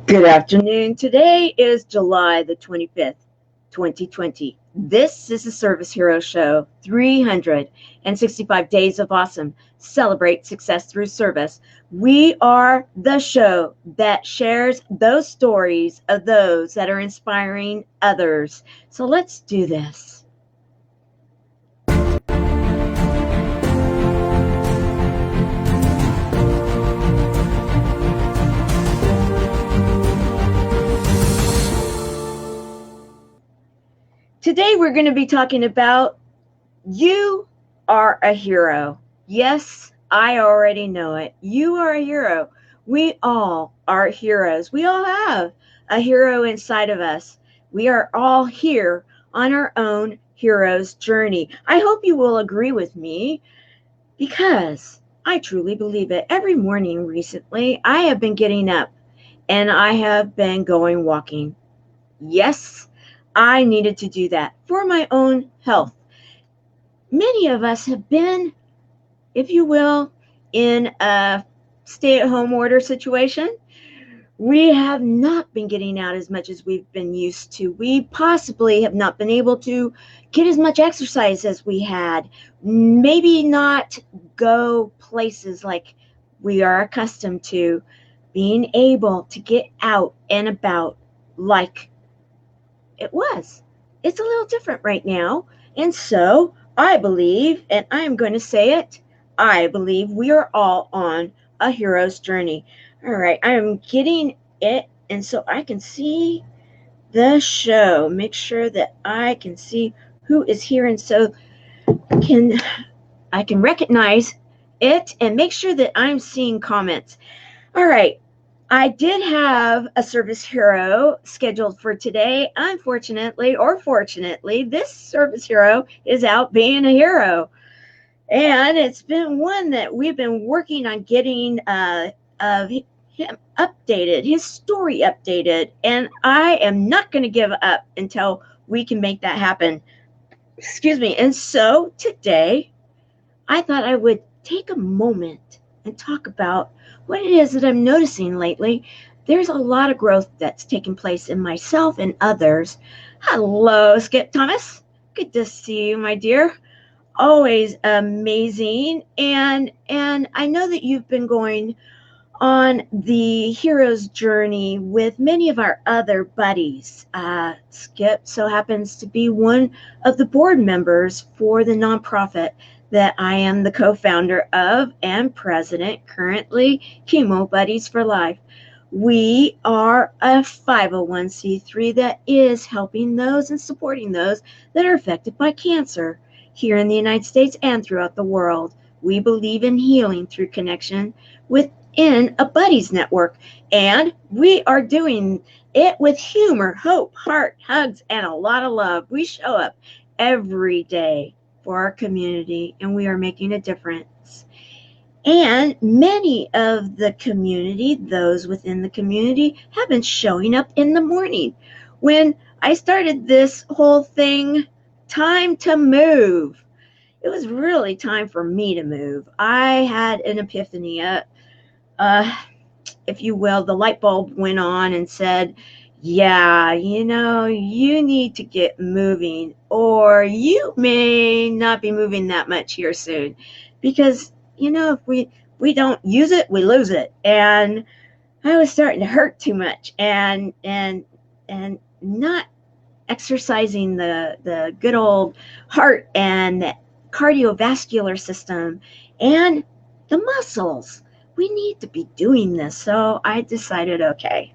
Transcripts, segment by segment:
Good afternoon. Today is July the 25th, 2020. This is the Service Hero Show, 365 Days of Awesome. Celebrate success through service. We are the show that shares those stories of those that are inspiring others. So let's do this. Today we're going to be talking about you are a hero. Yes, I already know it. You are a hero. We all are heroes. We all have a hero inside of us. We are all here on our own hero's journey. I hope you will agree with me because I truly believe it. Every morning recently, I have been getting up and I have been going walking. Yes, I needed to do that for my own health. Many of us have been, if you will, in a stay at home order situation. We have not been getting out as much as we've been used to. We possibly have not been able to get as much exercise as we had. Maybe not go places like we are accustomed to. Being able to get out and about like it was. It's a little different right now. And so I believe, and I'm going to say it, I believe we are all on a hero's journey. All right, I'm getting it, and so I can see the show. Make sure that I can see who is here, and so can I can recognize it and make sure that I'm seeing comments. All right, I did have a service hero scheduled for today. Unfortunately, or fortunately, this service hero is out being a hero. And it's been one that we've been working on getting him updated, his story updated. And I am not going to give up until we can make that happen. Excuse me. And so today, I thought I would take a moment and talk about what it is that I'm noticing lately. There's a lot of growth that's taken place in myself and others. Hello, Skip Thomas. Good to see you, my dear. Always amazing. And I know that you've been going on the hero's journey with many of our other buddies. Skip so happens to be one of the board members for the nonprofit that I am the co-founder of and president currently, Chemo Buddies for Life. We are a 501c3 that is helping those and supporting those that are affected by cancer here in the United States and throughout the world. We believe in healing through connection within a buddies network, and we are doing it with humor, hope, heart, hugs, and a lot of love. We show up every day for our community, and we are making a difference. And many of the community, those within the community, have been showing up in the morning. When I started this whole thing, time to move, it was really time for me to move. I had an epiphany, if you will. The light bulb went on and said, yeah, you need to get moving, or you may not be moving that much here soon. Because, if we don't use it, we lose it. And I was starting to hurt too much and not exercising the good old heart and cardiovascular system and the muscles. We need to be doing this. So I decided, okay,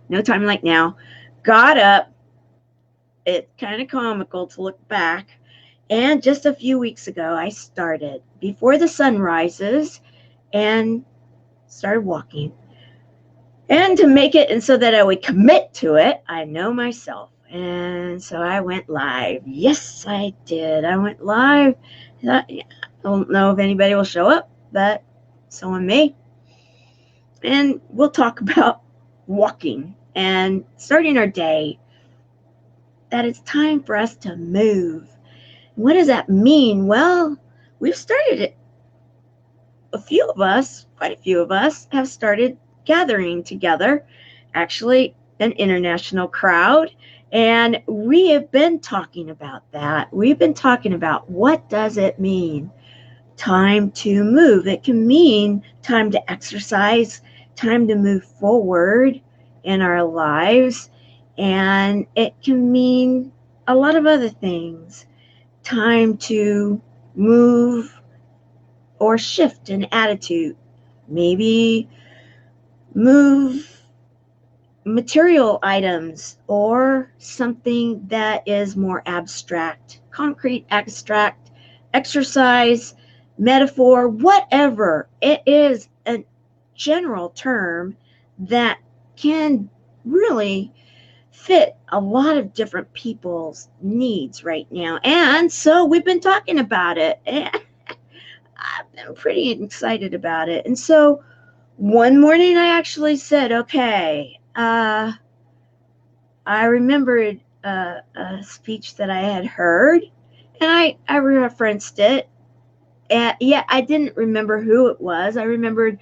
no time like now. Got up. It's kind of comical to look back. And just a few weeks ago, I started before the sun rises and started walking. And to make it, and so that I would commit to it, I know myself. And so I went live. Yes, I did. I went live. I don't know if anybody will show up, but someone may. And we'll talk about walking and starting our day, that it's time for us to move. What does that mean? Well, we've started it. Quite a few of us have started gathering together actually an international crowd. And we have been talking about that. We've been talking about what does it mean? Time to move. It can mean time to exercise, time to move forward in our lives. And it can mean a lot of other things. Time to move or shift an attitude. Maybe move material items or something that is more abstract, concrete, abstract, exercise, metaphor, whatever. It is a general term that can really fit a lot of different people's needs right now. And so we've been talking about it, and I've been pretty excited about it. And so one morning I actually said, okay, I remembered a speech that I had heard, and I referenced it. And yeah, I didn't remember who it was. I remembered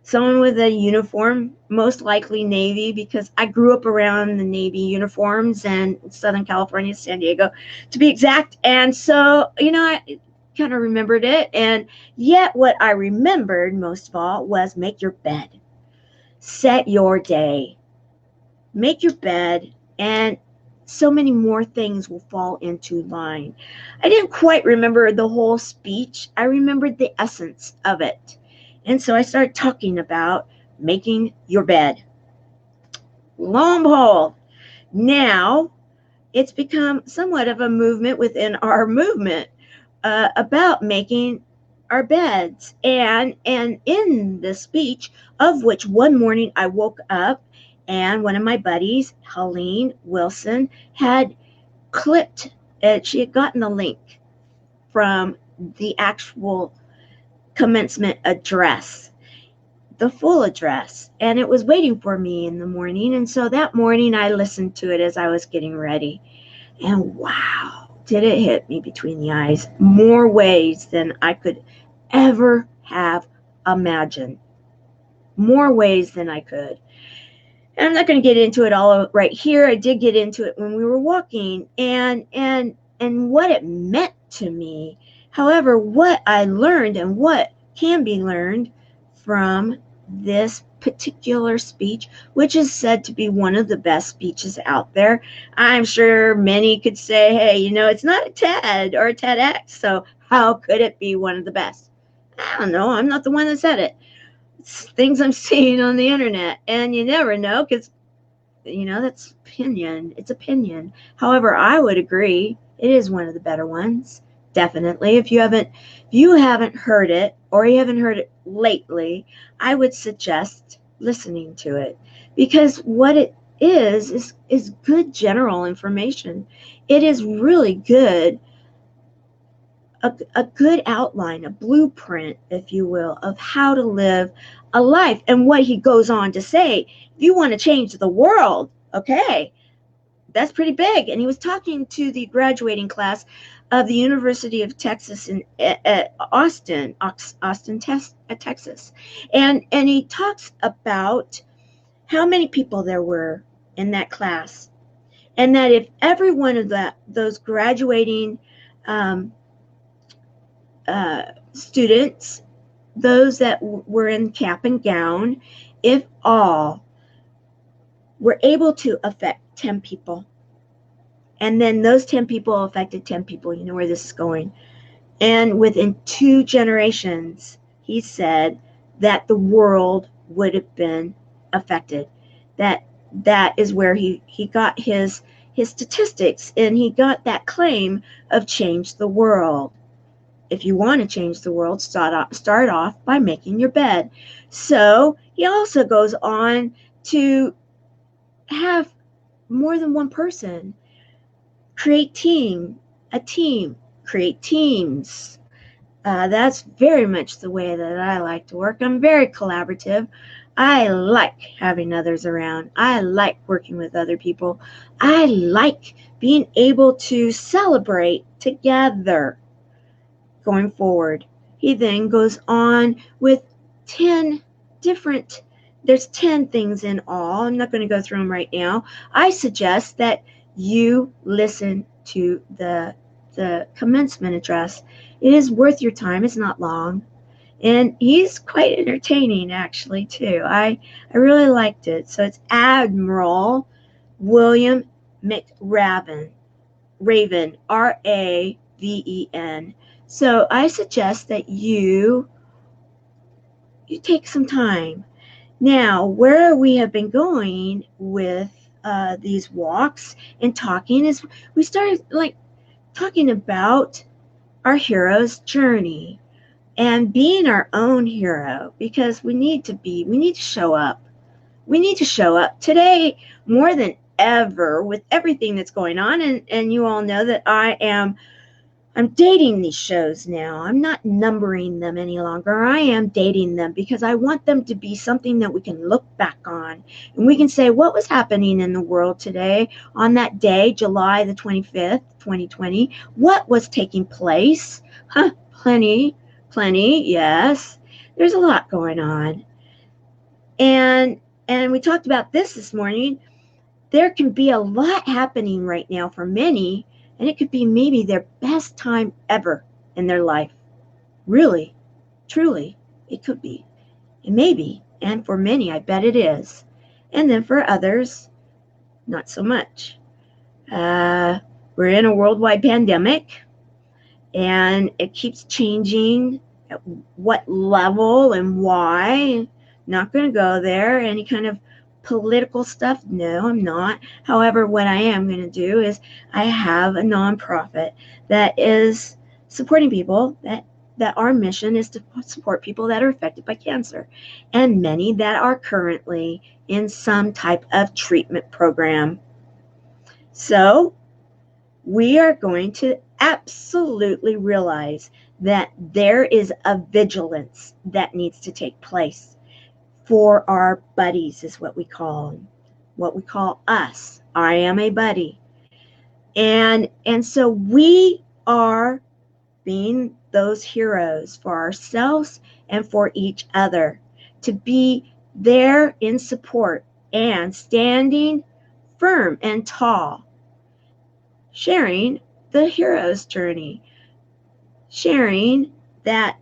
someone with a uniform, most likely Navy, because I grew up around the Navy uniforms in Southern California, San Diego, to be exact. And so, I kind of remembered it. And yet what I remembered most of all was make your bed. Set your day. Make your bed, and so many more things will fall into line. I didn't quite remember the whole speech. I remembered the essence of it. And so I started talking about making your bed. Lo and behold, now it's become somewhat of a movement within our movement about making our beds. And in the speech, of which one morning I woke up and one of my buddies, Helene Wilson, had clipped it. She had gotten the link from the actual commencement address, the full address, and it was waiting for me in the morning. And so that morning I listened to it as I was getting ready. And wow, did it hit me between the eyes, more ways than I could ever have imagined. More ways than I could. And I'm not going to get into it all right here. I did get into it when we were walking and what it meant to me. However, what I learned and what can be learned from this particular speech, which is said to be one of the best speeches out there. I'm sure many could say, hey, it's not a TED or a TEDx, so how could it be one of the best? I don't know. I'm not the one that said it. It's things I'm seeing on the internet, and you never know, because that's opinion. It's opinion. However, I would agree it is one of the better ones. Definitely. If you haven't heard it, or you haven't heard it lately, I would suggest listening to it, because what it is good general information. It is really good, a good outline, a blueprint, if you will, of how to live a life. And what he goes on to say, if you want to change the world, okay, that's pretty big. And he was talking to the graduating class of the University of Texas at Austin, Texas. And he talks about how many people there were in that class. And that if every one of those graduating students, those that were in cap and gown, if all were able to affect 10 people, and then those 10 people affected 10 people, you know where this is going. And within 2 generations, he said that the world would have been affected. That is where he got his statistics, and he got that claim of change the world. If you want to change the world, start off by making your bed. So he also goes on to have more than one person create a team, create teams. That's very much the way that I like to work. I'm very collaborative. I like having others around. I like working with other people. I like being able to celebrate together. Going forward, he then goes on with 10 different there's 10 things in all. I'm not going to go through them right now. I suggest that you listen to the commencement address. It is worth your time. It's not long. And he's quite entertaining, actually, too. I really liked it. So it's Admiral William McRaven, Raven, Raven. So I suggest that you take some time. Now, where we have been going with these walks and talking is we started talking about our hero's journey and being our own hero, because we need to show up. We need to show up today more than ever with everything that's going on. And you all know that I'm dating these shows now. I'm not numbering them any longer. I am dating them because I want them to be something that we can look back on and we can say, what was happening in the world today on that day, July the 25th, 2020? What was taking place? Plenty, yes. There's a lot going on. And we talked about this morning. There can be a lot happening right now for many, and it could be maybe their best time ever in their life. Really, truly, it could be. It may be. And for many, I bet it is. And then for others, not so much. We're in a worldwide pandemic, and it keeps changing at what level and why. Not going to go there. Any kind of political stuff? No, I'm not. However, what I am going to do is I have a nonprofit that is supporting people that our mission is to support people that are affected by cancer, and many that are currently in some type of treatment program. So we are going to absolutely realize that there is a vigilance that needs to take place for our buddies, is what we call them, what we call us. I am a buddy. And so we are being those heroes for ourselves and for each other, to be there in support and standing firm and tall, sharing the hero's journey, sharing that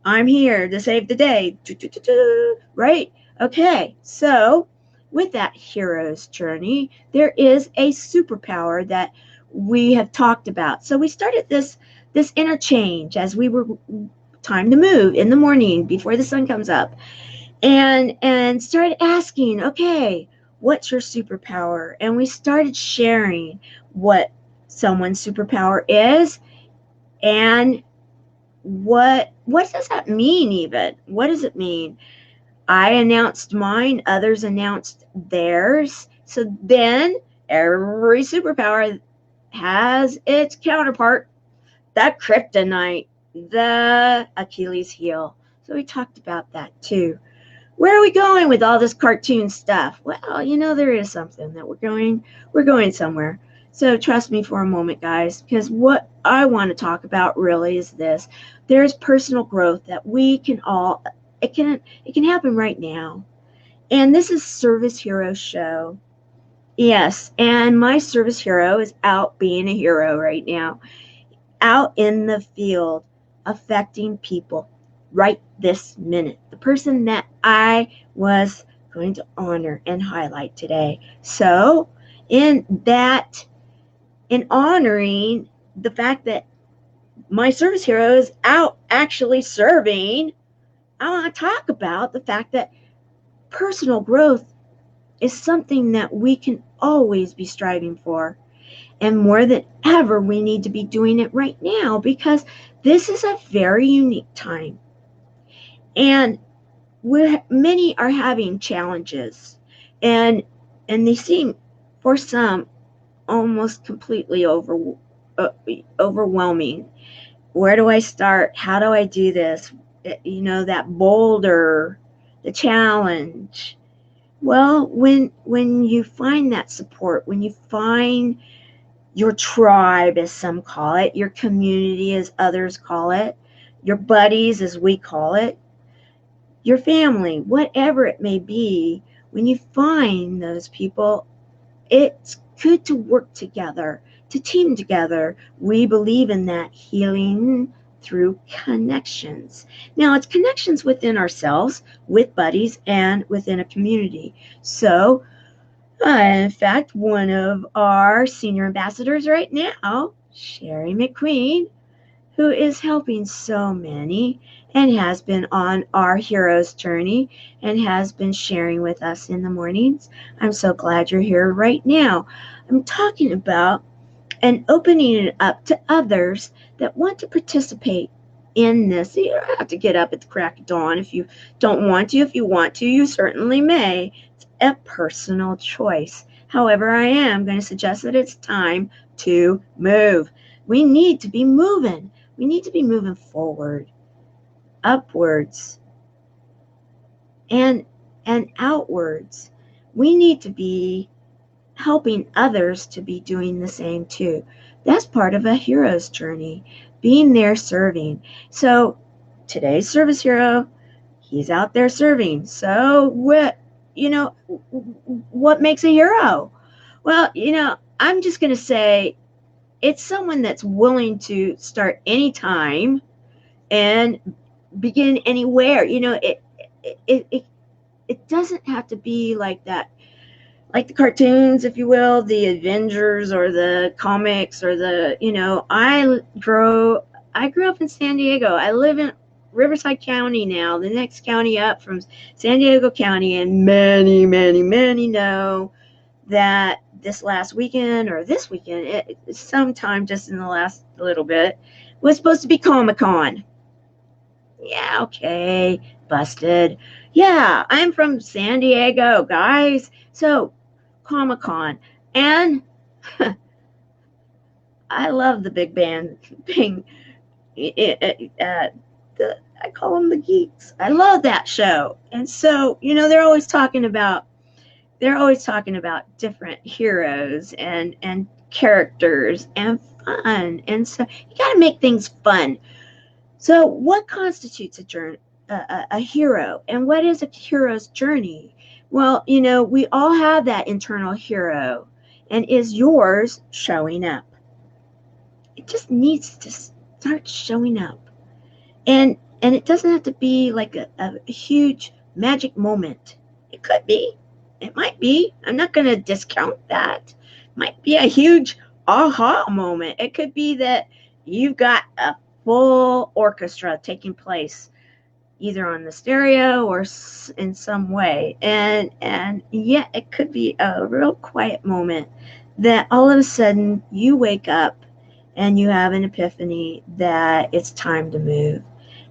I'm here to save the day, right? Okay, so with that hero's journey, there is a superpower that we have talked about. So we started this interchange as we were time to move in the morning before the sun comes up, and started asking, okay, what's your superpower? And we started sharing what someone's superpower is, and what does that mean even? What does it mean? I announced mine, others announced theirs. So then every superpower has its counterpart, the kryptonite, the Achilles heel. So we talked about that too. Where are we going with all this cartoon stuff? Well, there is something that we're going somewhere. So trust me for a moment, guys, because what I want to talk about really is this. There's personal growth that we can all, it can happen right now. And this is Service Hero Show. Yes, and my service hero is out being a hero right now, out in the field, affecting people right this minute. The person that I was going to honor and highlight today. So in honoring the fact that my service hero is out actually serving, I want to talk about the fact that personal growth is something that we can always be striving for. And more than ever, we need to be doing it right now, because this is a very unique time. And many are having challenges, and they seem, for some, almost completely overwhelming. Where do I start? How do I do this? That boulder, the challenge. Well, when you find that support, when you find your tribe, as some call it, your community, as others call it, your buddies, as we call it, your family, whatever it may be. When you find those people, it's good to work together, to team together. We believe in that healing through connections. Now, it's connections within ourselves, with buddies, and within a community. So, in fact, one of our senior ambassadors right now, Sherry McQueen, who is helping so many and has been on our hero's journey and has been sharing with us in the mornings. I'm so glad you're here right now. I'm talking about and opening it up to others that want to participate in this. You don't have to get up at the crack of dawn if you don't want to. If you want to, you certainly may. It's a personal choice. However, I am going to suggest that it's time to move. We need to be moving. We need to be moving forward, upwards, and outwards. We need to be helping others to be doing the same too. That's part of a hero's journey, being there serving. So today's service hero, he's out there serving. So what makes a hero? Well, I'm just going to say it's someone that's willing to start anytime and begin anywhere. It doesn't have to be like that, like the cartoons, if you will, the Avengers or the comics or the, I grew up in San Diego. I live in Riverside County now, the next county up from San Diego County, and many, many, many know that this weekend, sometime just in the last little bit, was supposed to be Comic-Con. Yeah, okay, busted. Yeah, I'm from San Diego, guys. So, Comic-Con. And I love the big band thing. I call them the geeks. I love that show. And so, they're always talking about different heroes and characters and fun. And so you got to make things fun. So what constitutes a hero, and what is a hero's journey? Well, we all have that internal hero, and is yours showing up? It just needs to start showing up. And it doesn't have to be like a huge magic moment. It could be. It might be. I'm not going to discount that. It might be a huge aha moment. It could be that you've got a full orchestra taking place either on the stereo or in some way. And yet it could be a real quiet moment that all of a sudden you wake up and you have an epiphany that it's time to move.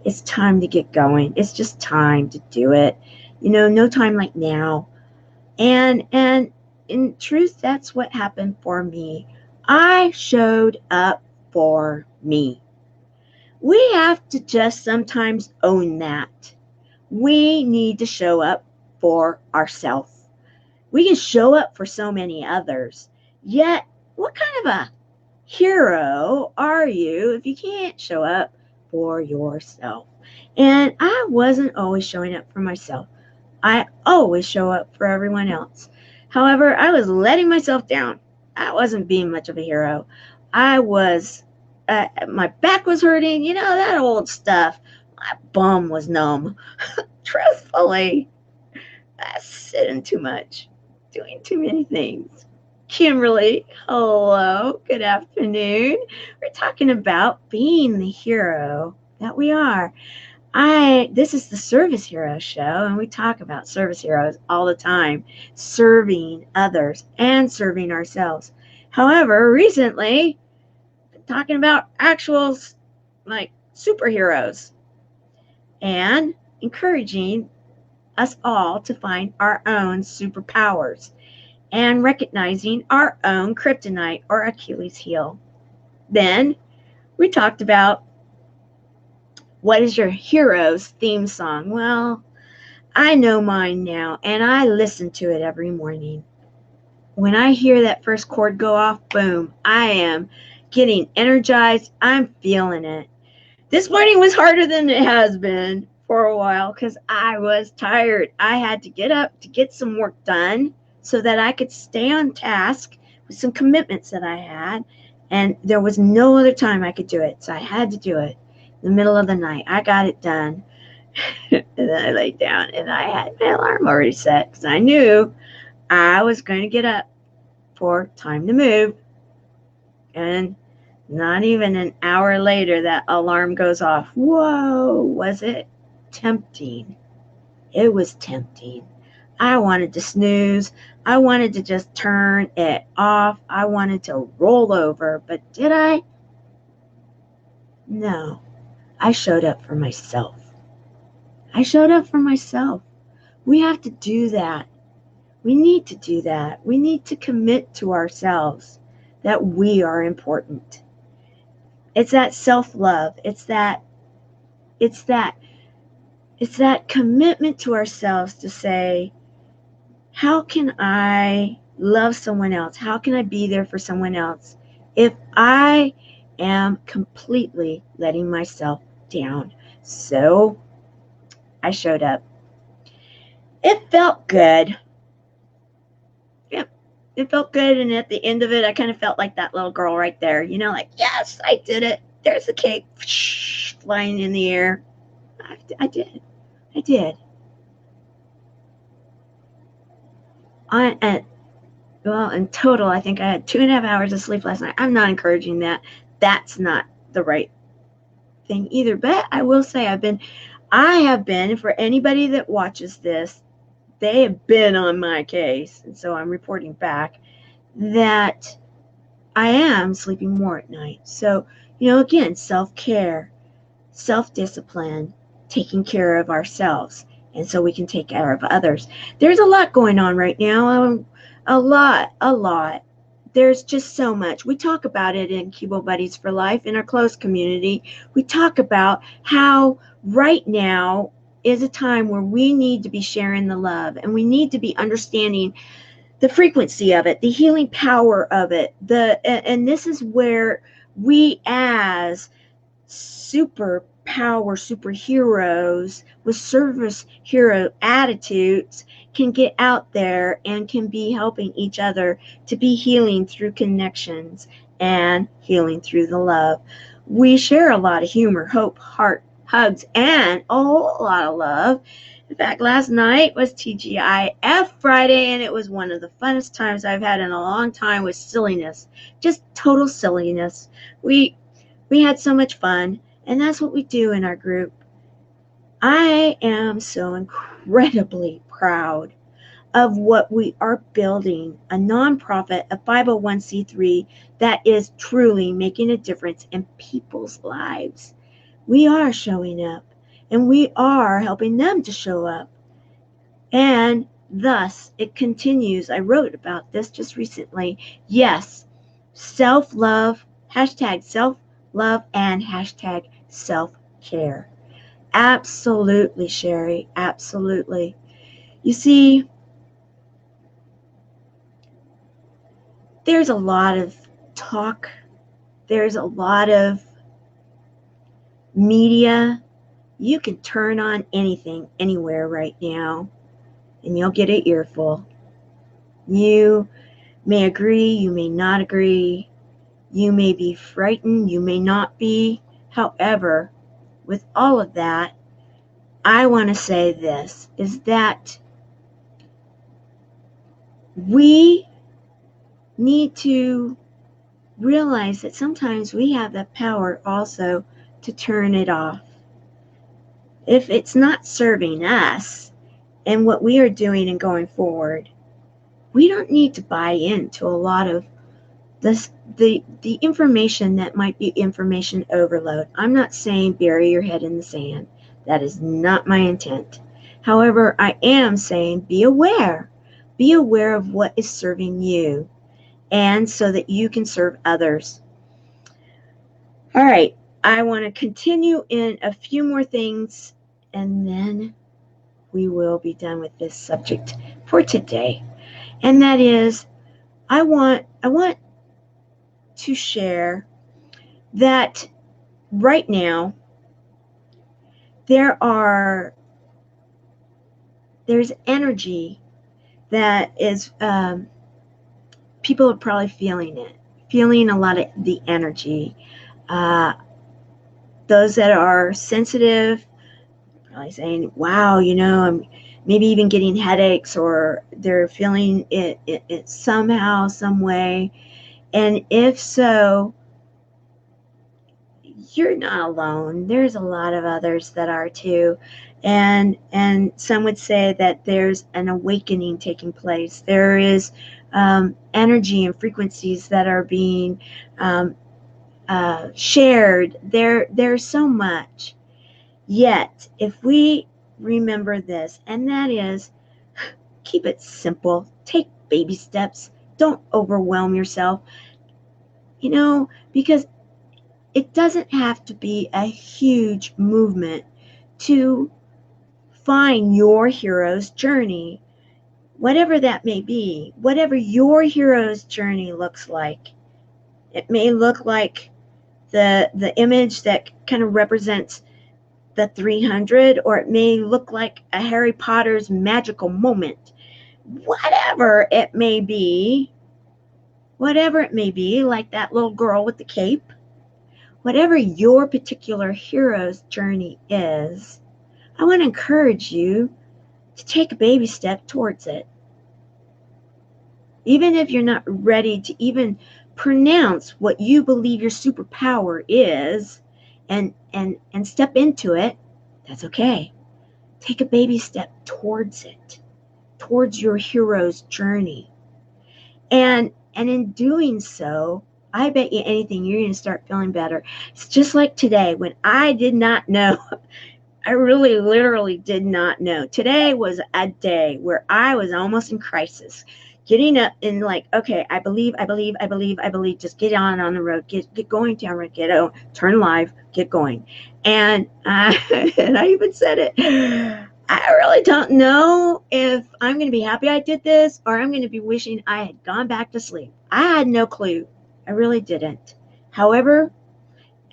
It's time to get going. It's just time to do it. No time like now. And in truth, that's what happened for me. I showed up for me. We have to just sometimes own that. We need to show up for ourselves. We can show up for so many others. Yet, what kind of a hero are you if you can't show up for yourself? And I wasn't always showing up for myself. I always show up for everyone else. However, I was letting myself down. I wasn't being much of a hero. I was, my back was hurting, that old stuff. My bum was numb. Truthfully, I was sitting too much, doing too many things. Kimberly, hello, good afternoon. We're talking about being the hero that we are. This is the Service Hero Show, and we talk about service heroes all the time, serving others and serving ourselves. However, recently, been talking about actual, like, superheroes and encouraging us all to find our own superpowers and recognizing our own kryptonite or Achilles heel. Then we talked about what is your hero's theme song? Well, I know mine now, and I listen to it every morning. When I hear that first chord go off, boom, I am getting energized. I'm feeling it. This morning was harder than it has been for a while because I was tired. I had to get up to get some work done so that I could stay on task with some commitments that I had. And there was no other time I could do it. So I had to do it in the middle of the night. I got it done. And then I laid down and I had my alarm already set because I knew I was going to get up for time to move. And not even an hour later, that alarm goes off. Whoa, was it tempting? It was tempting. I wanted to snooze. I wanted to just turn it off. I wanted to roll over. But did I? No. I showed up for myself. I showed up for myself. We have to do that. We need to do that. We need to commit to ourselves that we are important. It's that self-love. It's that commitment to ourselves to say, how can I love someone else? How can I be there for someone else if I am completely letting myself down? So I showed up. It felt good. Yep, it felt good. And at the end of it, I kind of felt like that little girl right there, like, yes, I did it. There's the cake flying in the air. I did. Well, in total, I think I had 2.5 hours of sleep last night. I'm not encouraging that. That's not the right thing either. But I will say I have been, for anybody that watches this, they have been on my case. And so I'm reporting back that I am sleeping more at night. So, again, self-care, self-discipline, taking care of ourselves. And so we can take care of others. There's a lot going on right now. A lot. There's just so much. We talk about it in Cubo Buddies for Life, in our close community. We talk about how right now is a time where we need to be sharing the love, and we need to be understanding the frequency of it, the healing power of it. And this is where we, as superheroes with service hero attitudes, can get out there and can be helping each other to be healing through connections and healing through the love. We share a lot of humor, hope, heart, hugs, and a whole lot of love. In fact, last night was TGIF Friday, and it was one of the funnest times I've had in a long time with silliness, just total silliness. We had so much fun, and that's what we do in our group. I am so incredibly proud of what we are building, a nonprofit, a 501c3 that is truly making a difference in people's lives. We are showing up, and we are helping them to show up. And thus, it continues. I wrote about this just recently. Yes, self-love, hashtag self-love, and hashtag self-care. Absolutely, Sherry, absolutely. You see, there's a lot of talk. There's a lot of media. You can turn on anything, anywhere right now, and you'll get an earful. You may agree, you may not agree. You may be frightened, you may not be. However, with all of that, I want to say this, is that we need to realize that sometimes we have the power also to turn it off. If it's not serving us and what we are doing and going forward, we don't need to buy into a lot of this, the information that might be information overload. I'm not saying bury your head in the sand. That is not my intent. However, I am saying be aware. Be aware of what is serving you, and so that you can serve others. All right, I want to continue in a few more things, and then we will be done with this subject for today. And that is, I want to share that right now there's energy that is, people are probably feeling a lot of the energy. Those that are sensitive, probably saying, wow, I'm maybe even getting headaches, or they're feeling it somehow, some way. And if so, you're not alone. There's a lot of others that are too. And some would say that there's an awakening taking place. There is energy and frequencies that are being shared. There's so much. Yet, if we remember this, and that is, keep it simple. Take baby steps. Don't overwhelm yourself. Because it doesn't have to be a huge movement to find your hero's journey, whatever that may be, whatever your hero's journey looks like. It may look like the image that kind of represents the 300, or it may look like a Harry Potter's magical moment. Whatever it may be, like that little girl with the cape, whatever your particular hero's journey is, I want to encourage you to take a baby step towards it. Even if you're not ready to even pronounce what you believe your superpower is and step into it, that's okay. Take a baby step towards it, towards your hero's journey. And in doing so, I bet you anything, you're going to start feeling better. It's just like today when I did not know. I really, literally did not know. Today was a day where I was almost in crisis. Getting up and like, okay, I believe. Just get on the road. Get going, Tamara. Get out. Turn live. Get going. And and I even said it. I really don't know if I'm going to be happy I did this, or I'm going to be wishing I had gone back to sleep. I had no clue. I really didn't. However,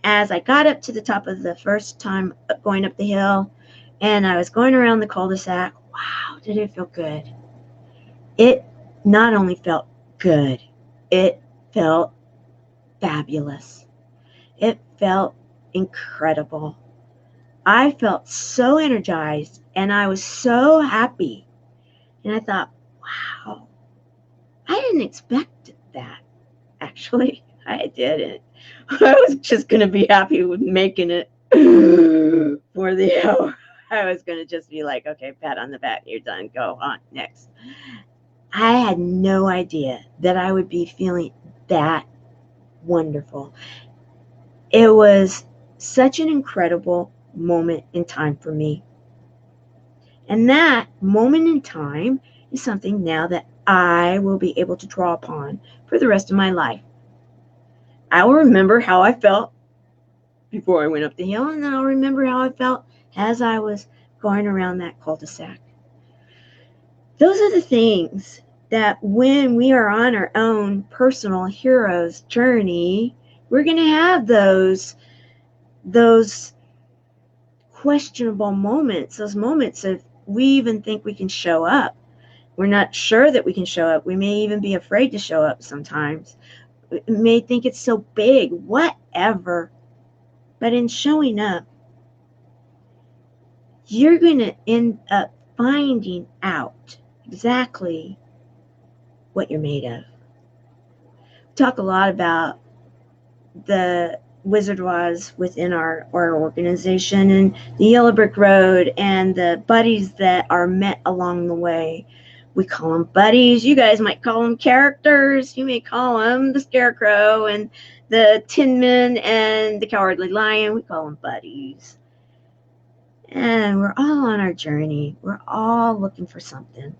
as I got up to the top of the first time going up the hill, and I was going around the cul-de-sac, wow, did it feel good. It not only felt good, it felt fabulous. It felt incredible. I felt so energized, and I was so happy. And I thought, wow, I didn't expect that, actually. I didn't. I was just going to be happy with making it for the hour. I was going to just be like, okay, pat on the back, you're done, go on, next. I had no idea that I would be feeling that wonderful. It was such an incredible moment in time for me. And that moment in time is something now that I will be able to draw upon for the rest of my life. I will remember how I felt before I went up the hill, and then I'll remember how I felt as I was going around that cul-de-sac. Those are the things that when we are on our own personal hero's journey, we're going to have those questionable moments, those moments of we even think we can show up. We're not sure that we can show up. We may even be afraid to show up sometimes. We may think it's so big, whatever. But in showing up, you're going to end up finding out exactly what you're made of. We talk a lot about the Wizard of Oz within our organization, and the Yellow Brick Road, and the buddies that are met along the way. We call them buddies. You guys might call them characters. You may call them the Scarecrow and the Tin Man and the Cowardly Lion. We call them buddies. And we're all on our journey. We're all looking for something.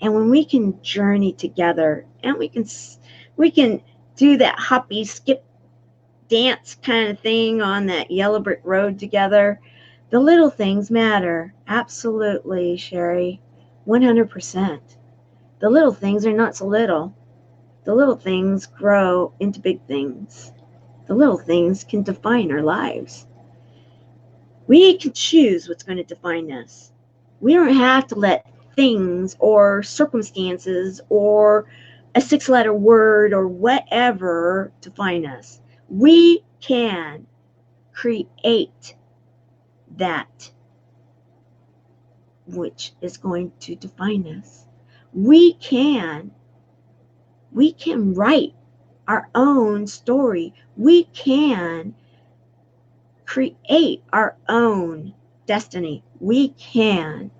And when we can journey together, and we can do that hoppy, skip, dance kind of thing on that yellow brick road together, the little things matter. Absolutely, Sherry. 100%. The little things are not so little. The little things grow into big things. The little things can define our lives. We can choose what's going to define us. We don't have to let things or circumstances or a 6-letter word or whatever define us. We can create that which is going to define us. We can write our own story. We can create our own destiny. We can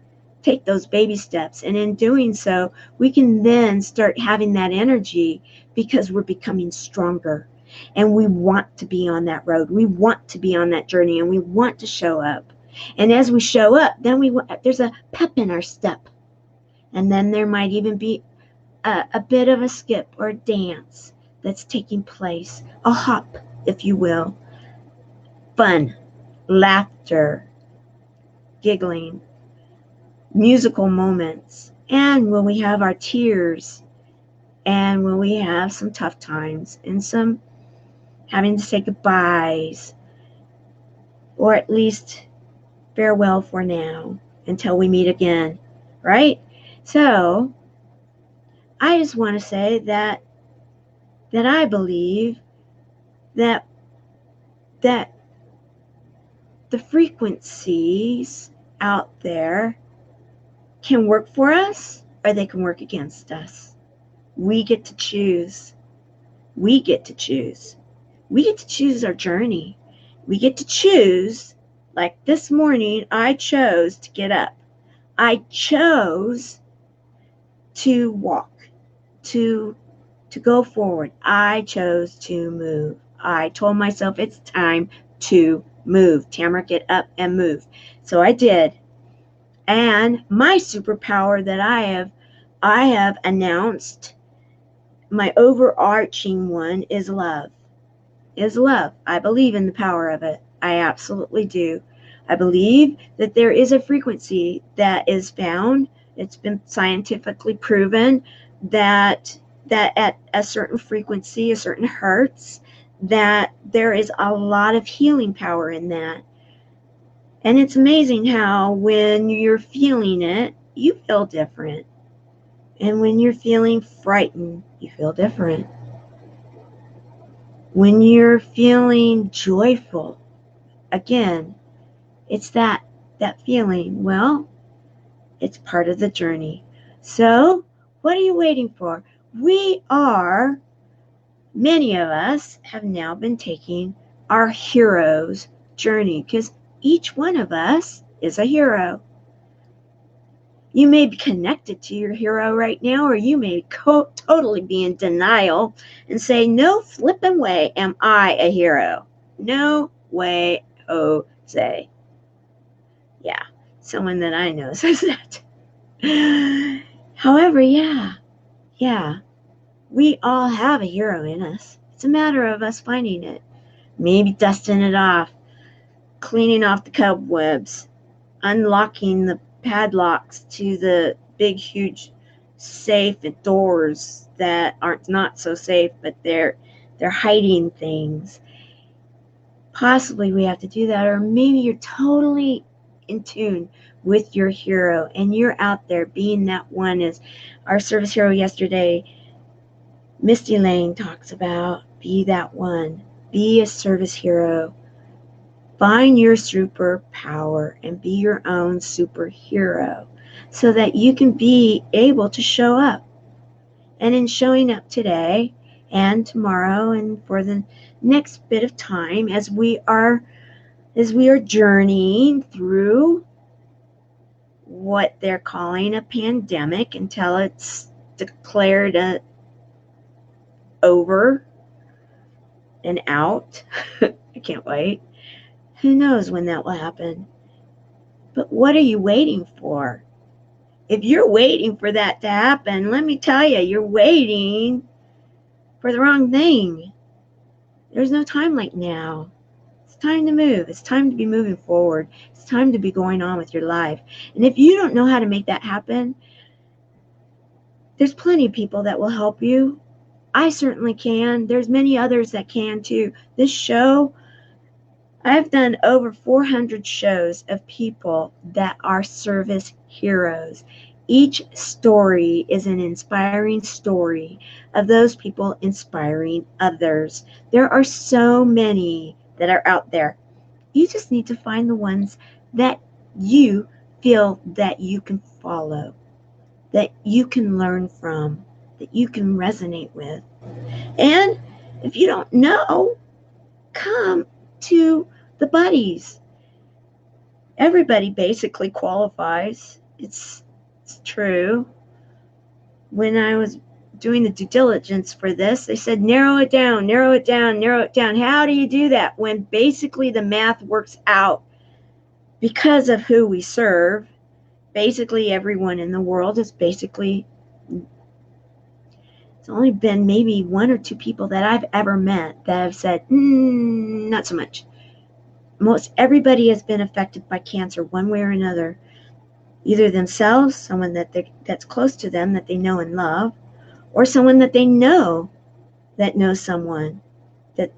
take those baby steps, and in doing so, we can then start having that energy because we're becoming stronger, and we want to be on that road. We want to be on that journey, and we want to show up. And as we show up, then there's a pep in our step, and then there might even be a bit of a skip or a dance that's taking place, a hop, if you will. Fun, laughter, giggling, musical moments, and when we have our tears, and when we have some tough times, and some having to say goodbyes, or at least farewell for now until we meet again, right? So I just want to say that I believe that the frequencies out there can work for us or they can work against us. We get to choose. We get to choose. We get to choose our journey. We get to choose, like this morning, I chose to get up. I chose to walk, to go forward. I chose to move. I told myself it's time to move. Tamara, get up and move. So I did. And my superpower that I have announced, my overarching one is love. Is love. I believe in the power of it. I absolutely do. I believe that there is a frequency that is found. It's been scientifically proven that at a certain frequency, a certain hertz, that there is a lot of healing power in that. And it's amazing how when you're feeling it, you feel different. And when you're feeling frightened, you feel different. When you're feeling joyful, again, it's that feeling. Well, it's part of the journey. So, what are you waiting for? Many of us have now been taking our hero's journey because each one of us is a hero. You may be connected to your hero right now, or you may totally be in denial and say, no flipping way am I a hero. No way, Jose. Yeah, someone that I know says that. However, yeah, we all have a hero in us. It's a matter of us finding it. Maybe dusting it off, cleaning off the cobwebs, unlocking the padlocks to the big, huge safe and doors that aren't not so safe, but they're hiding things. Possibly we have to do that, or maybe you're totally in tune with your hero and you're out there being that one. As our service hero yesterday, Misty Lane, talks about, be that one, be a service hero. Find your superpower and be your own superhero so that you can be able to show up. And in showing up today and tomorrow and for the next bit of time as we are journeying through what they're calling a pandemic until it's declared over and out. I can't wait. Who knows when that will happen? But what are you waiting for? If you're waiting for that to happen, let me tell you, you're waiting for the wrong thing. There's no time like now. It's time to move. It's time to be moving forward. It's time to be going on with your life. And if you don't know how to make that happen, there's plenty of people that will help you. I certainly can. There's many others that can too. This show, I've done over 400 shows of people that are service heroes. Each story is an inspiring story of those people inspiring others. There are so many that are out there. You just need to find the ones that you feel that you can follow, that you can learn from, that you can resonate with. And if you don't know, come to the buddies. Everybody basically qualifies. It's true. When I was doing the due diligence for this, they said narrow it down, narrow it down, narrow it down. How do you do that when basically the math works out because of who we serve? Basically everyone in the world is basically, it's only been maybe one or two people that I've ever met that have said, not so much. Most everybody has been affected by cancer one way or another, either themselves, someone that's close to them that they know and love, or someone that they know that knows someone that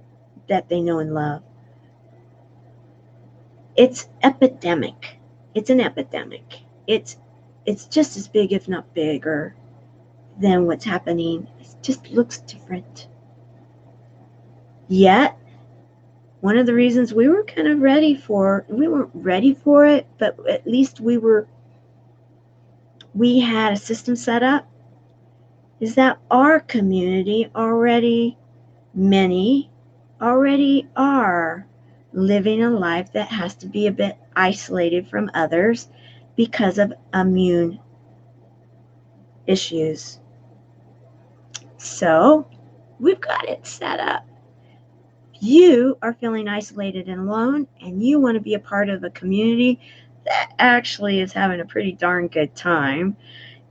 they know and love. It's epidemic. It's an epidemic. It's just as big, if not bigger, than what's happening. It just looks different. Yet, one of the reasons we were kind of we weren't ready for it, but at least we had a system set up, is that our community many already are living a life that has to be a bit isolated from others because of immune issues. So we've got it set up. You are feeling isolated and alone, and you want to be a part of a community that actually is having a pretty darn good time,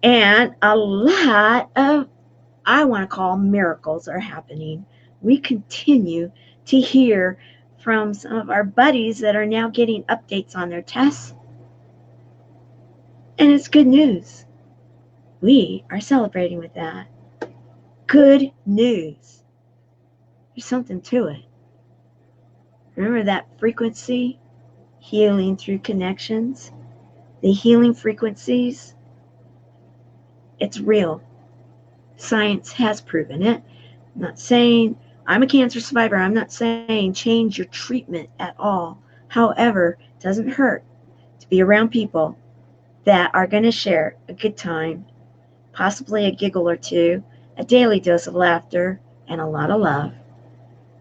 and a lot of, I want to call, miracles are happening. We continue to hear from some of our buddies that are now getting updates on their tests, and it's good news. We are celebrating with that. Good news. There's something to it. Remember that frequency? Healing through connections. The healing frequencies. It's real. Science has proven it. I'm not saying I'm a cancer survivor. I'm not saying change your treatment at all. However, it doesn't hurt to be around people that are going to share a good time, possibly a giggle or two, a daily dose of laughter, and a lot of love.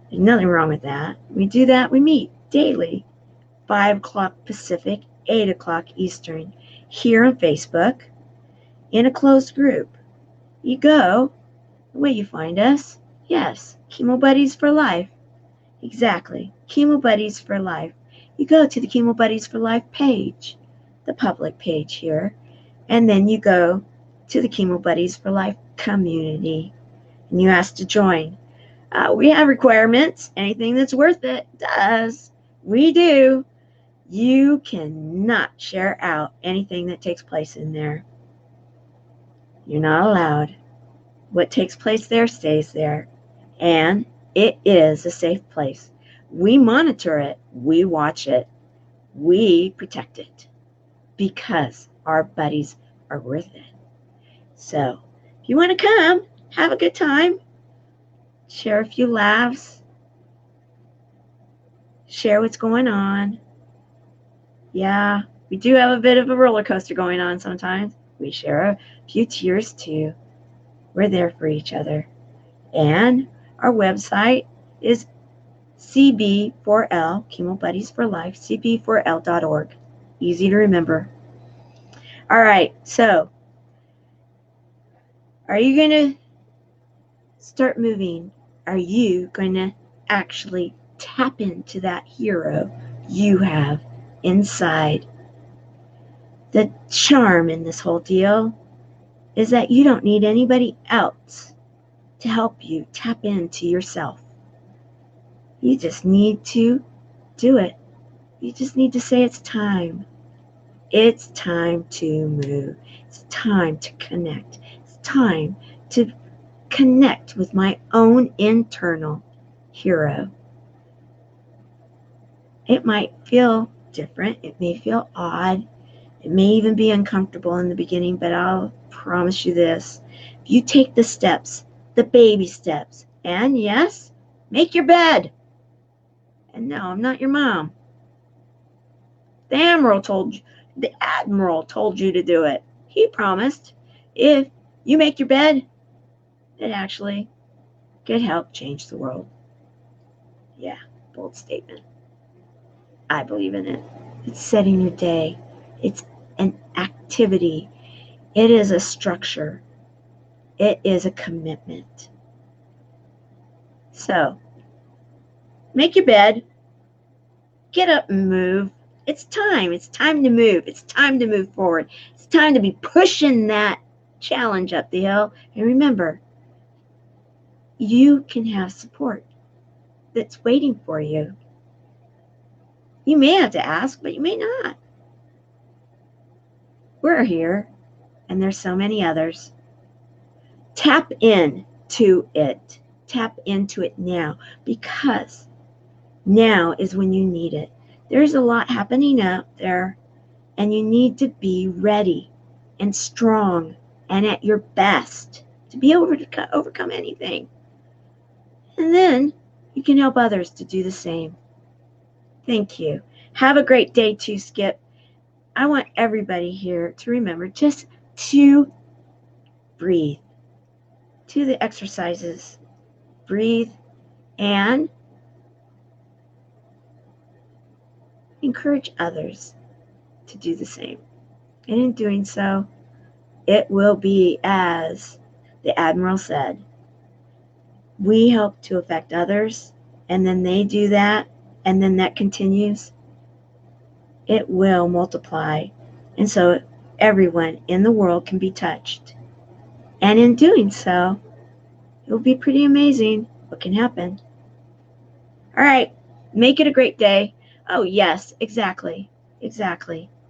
There's nothing wrong with that. We do that. We meet daily, 5 o'clock Pacific, 8 o'clock Eastern, here on Facebook, in a closed group. You go, the way you find us, yes, Chemo Buddies for Life. Exactly, Chemo Buddies for Life. You go to the Chemo Buddies for Life page, the public page here, and then you go to the Chemo Buddies for Life community, and you ask to join. We have requirements. Anything that's worth it does. We do. You cannot share out anything that takes place in there. You're not allowed. What takes place there stays there. And it is a safe place. We monitor it. We watch it. We protect it. Because our buddies are worth it. So, if you want to come, have a good time, share a few laughs, share what's going on. Yeah, we do have a bit of a roller coaster going on sometimes. We share a few tears too. We're there for each other. And our website is CB4L, Chemo Buddies for Life, CB4L.org. Easy to remember. All right, so are you going to start moving? Are you going to actually tap into that hero you have inside? The charm in this whole deal is that you don't need anybody else to help you tap into yourself. You just need to do it. You just need to say it's time. It's time to move. It's time to connect. It's time to connect with my own internal hero. It might feel different. It may feel odd. It may even be uncomfortable in the beginning, but I'll promise you this. If you take the steps, the baby steps, and yes, make your bed. And no, I'm not your mom. The admiral told you to do it. He promised if you make your bed, it actually could help change the world. Yeah, bold statement. I believe in it. It's setting your day. It's an activity. It is a structure. It is a commitment. So, make your bed. Get up and move. It's time. It's time to move. It's time to move forward. It's time to be pushing that challenge up the hill. And remember, you can have support that's waiting for you. You may have to ask, but you may not. We're here, and there's so many others. Tap into it. Tap into it now, because now is when you need it. There's a lot happening out there, and you need to be ready and strong and at your best to be able to overcome anything. And then you can help others to do the same. Thank you. Have a great day too, Skip. I want everybody here to remember just to breathe. Do the exercises. Breathe and encourage others to do the same. And in doing so, it will be as the Admiral said. We help to affect others, and then they do that, and then that continues. It will multiply. And so everyone in the world can be touched. And in doing so, it will be pretty amazing what can happen. All right, make it a great day. Oh, yes, exactly.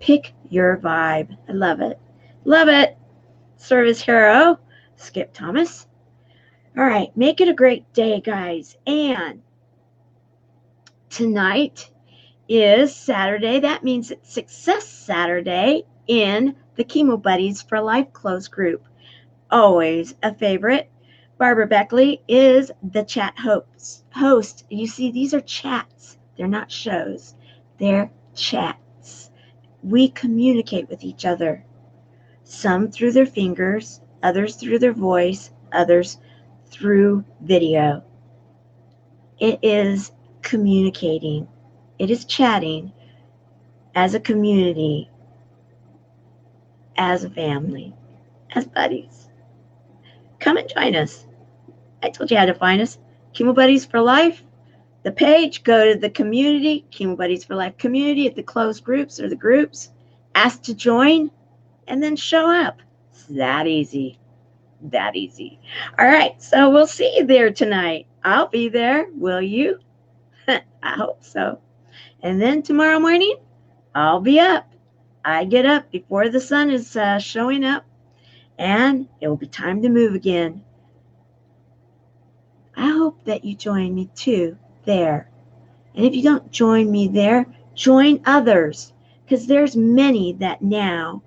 Pick your vibe. I love it. Love it. Service hero, Skip Thomas. All right, make it a great day, guys. And tonight is Saturday. That means it's Success Saturday in the Chemo Buddies for Life closed group. Always a favorite. Barbara Beckley is the chat host. You see, these are chats. They're not shows. They're chats. We communicate with each other. Some through their fingers, others through their voice, others through video. It is communicating. It is chatting as a community, as a family, as buddies. Come and join us. I told you how to find us. Chemo Buddies for Life. The page, go to the community, Chemo Buddies for Life community, at the closed groups or the groups. Ask to join, and then show up. It's that easy. That easy. All right, so we'll see you there tonight. I'll be there. Will you? I hope so. And then tomorrow morning, I'll be up. I get up before the sun is showing up, and it will be time to move again. I hope that you join me too there. And if you don't join me there, join others, because there's many that now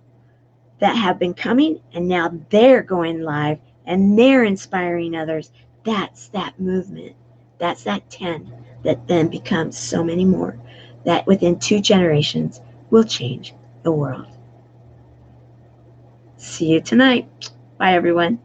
that have been coming, and now they're going live and they're inspiring others. That's that movement. That's that 10 that then becomes so many more that within 2 generations will change the world. See you tonight. Bye, everyone.